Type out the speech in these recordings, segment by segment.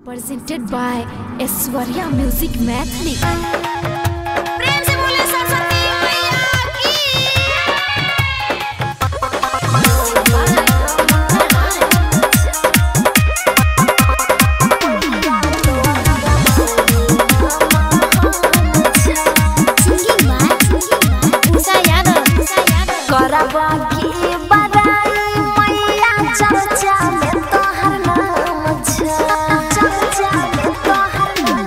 Presented by Aishwarya Music Mathli। प्रेम से बोले सरस्वती मैया की। करबा की बड़ाई मैया चर्चा में तोहर नाम छा, चर्चा में तोहर नाम।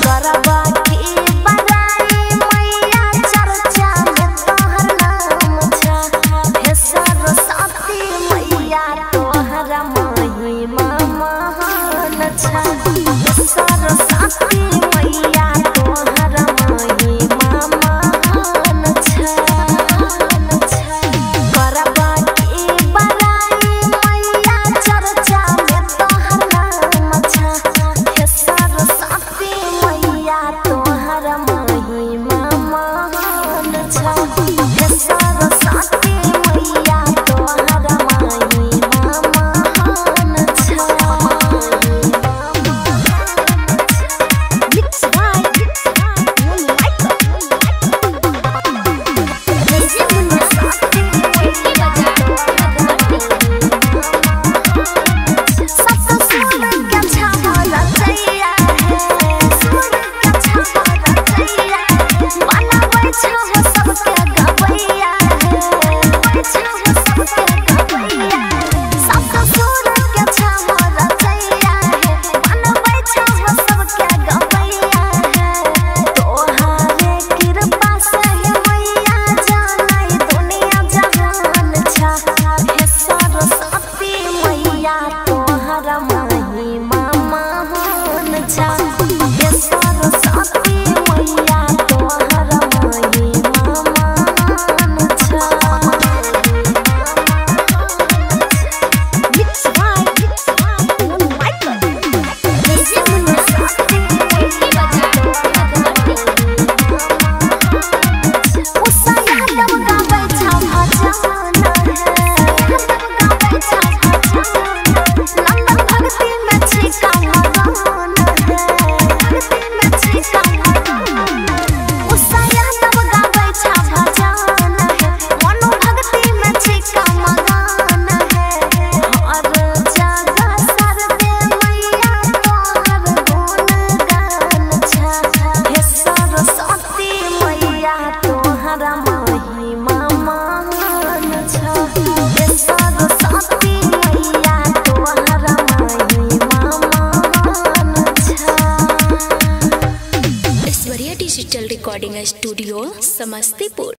करबा की बड़ाई मैया चर्चा में तोहर नाम छा। हे सरस्वती मैया तोहर महिमा महान छा। सरस्वती मैया तोहर महिमा महान छा। Digital recording studio Samastipur.